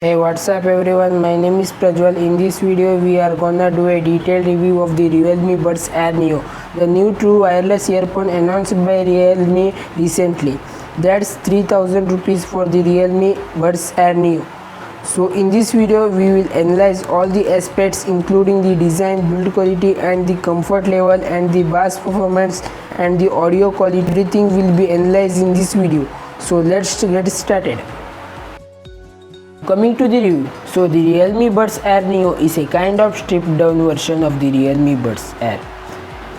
Hey, what's up everyone, my name is Prajwal. In this video we are gonna do a detailed review of the Realme Buds Air Neo, the new true wireless earphone announced by Realme recently. That's 3000 rupees for the Realme Buds Air Neo. So in this video we will analyze all the aspects including the design, build quality and the comfort level and the bass performance and the audio quality. Everything will be analyzed in this video. So let's get started. Coming to the review, so the Realme Buds Air Neo is a kind of stripped down version of the Realme Buds Air.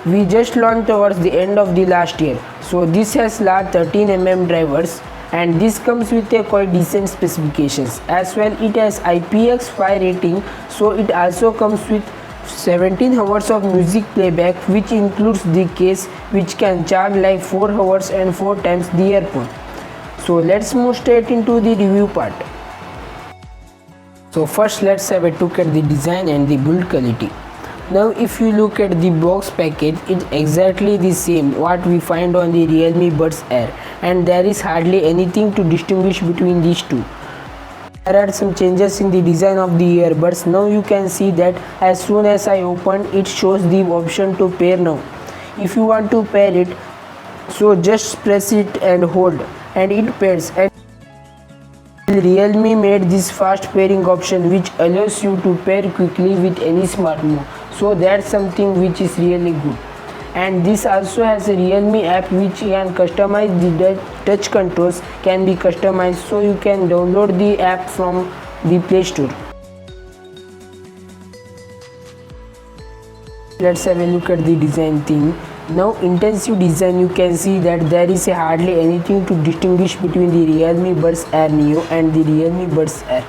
We just launched towards the end of the last year, so this has large 13mm drivers and this comes with a quite decent specifications. As well it has IPX5 rating, so it also comes with 17 hours of music playback, which includes the case which can charge like 4 hours and 4 times the earphone. So let's move straight into the review part. So first let's have a look at the design and the build quality. Now if you look at the box package, it's exactly the same what we find on the Realme Buds Air, and there is hardly anything to distinguish between these two. There are some changes in the design of the earbuds. Now you can see that as soon as I open it shows the option to pair now. If you want to pair it, so just press it and hold and it pairs. And Realme made this fast pairing option which allows you to pair quickly with any smartphone, so that's something which is really good. And this also has a Realme app which can customize the touch controls can be customized, so you can download the app from the Play Store. Let's have a look at the design thing. Now intensive design, you can see that there is hardly anything to distinguish between the Realme Buds Air Neo and the Realme Buds Air.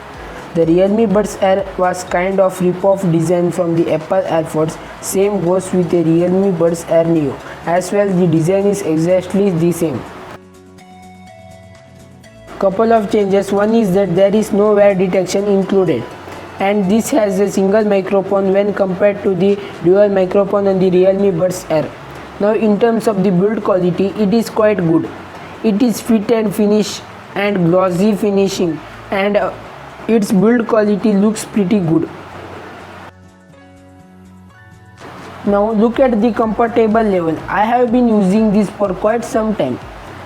The Realme Buds Air was kind of rip-off design from the Apple AirPods. Same goes with the Realme Buds Air Neo. As well, the design is exactly the same. Couple of changes. One is that there is no wear detection included, and this has a single microphone when compared to the dual microphone on the Realme Buds Air. Now in terms of the build quality, it is quite good. It is fit and finish and glossy finishing, and its build quality looks pretty good. Now look at the comfortable level. I have been using this for quite some time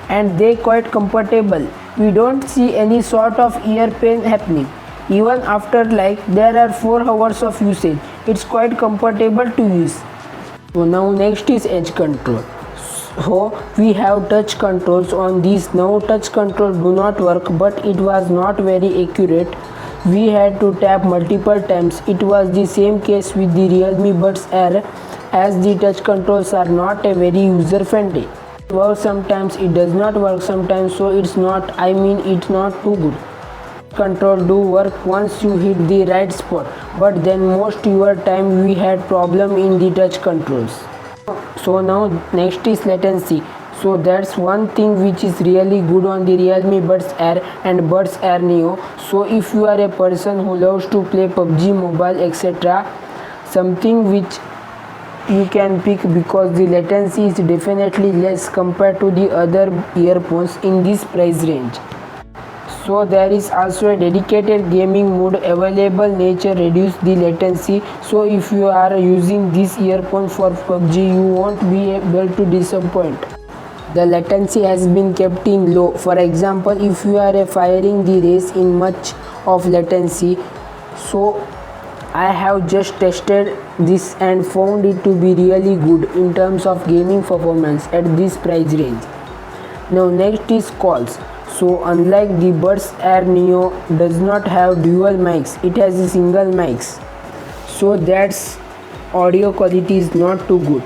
and they quite comfortable. We don't see any sort of ear pain happening. Even after there are 4 hours of usage, it's quite comfortable to use. So now next is edge control. So we have touch controls on these. Now touch control do not work, but it was not very accurate. We had to tap multiple times. It was the same case with the Realme Buds Air, as the touch controls are not a very user friendly. It works sometimes, it does not work sometimes, so it's not too good. Control do work once you hit the right spot, but then most your time we had problem in the touch controls. So now next is latency. So that's one thing which is really good on the Realme Buds Air and Buds Air Neo. So if you are a person who loves to play PUBG Mobile etc., something which you can pick, because the latency is definitely less compared to the other earphones in this price range. So there is also a dedicated gaming mode available. Nature reduce the latency, so if you are using this earphone for PUBG, you won't be able to disappoint. The latency has been kept in low. For example, if you are firing the race in much of latency, so I have just tested this and found it to be really good in terms of gaming performance at this price range. Now next is calls. So unlike the Buds Air Neo does not have dual mics, it has a single mics. So that's audio quality is not too good.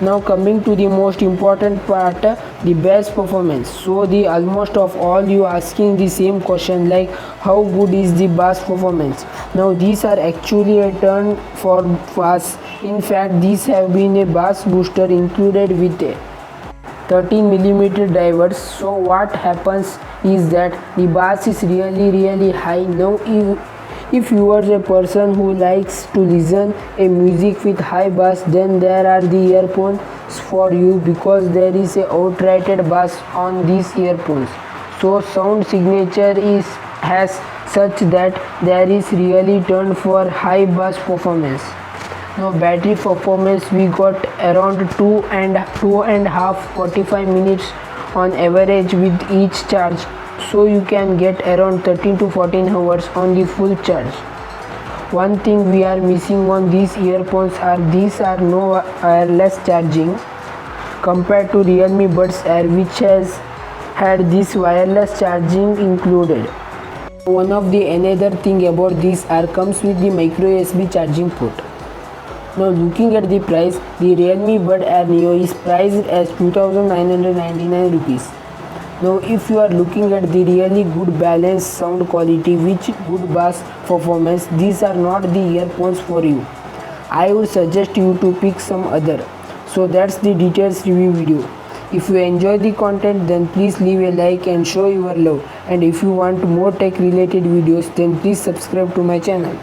Now coming to the most important part, the bass performance. So the almost of all you asking the same question like how good is the bass performance. Now these are actually a turn for bass. In fact, these have been a bass booster included with a 13mm drivers. So what happens is that the bass is really high. Now if you are a person who likes to listen a music with high bass, then there are the earphones for you, because there is a outrighted bass on these earphones. So sound signature has such that there is really turned for high bass performance. Now battery performance, we got around 2.5 45 minutes on average with each charge, so you can get around 13 to 14 hours on the full charge. One thing we are missing on these earphones are these are no wireless charging compared to Realme Buds Air, which has had this wireless charging included. One of the another thing about this air comes with the micro USB charging port. Now looking at the price, the Realme Bud Air Neo is priced as 2,999 rupees. Now if you are looking at the really good balanced sound quality with good bass performance, these are not the earphones for you. I would suggest you to pick some other. So that's the details review video. If you enjoy the content, then please leave a like and show your love. And if you want more tech related videos, then please subscribe to my channel.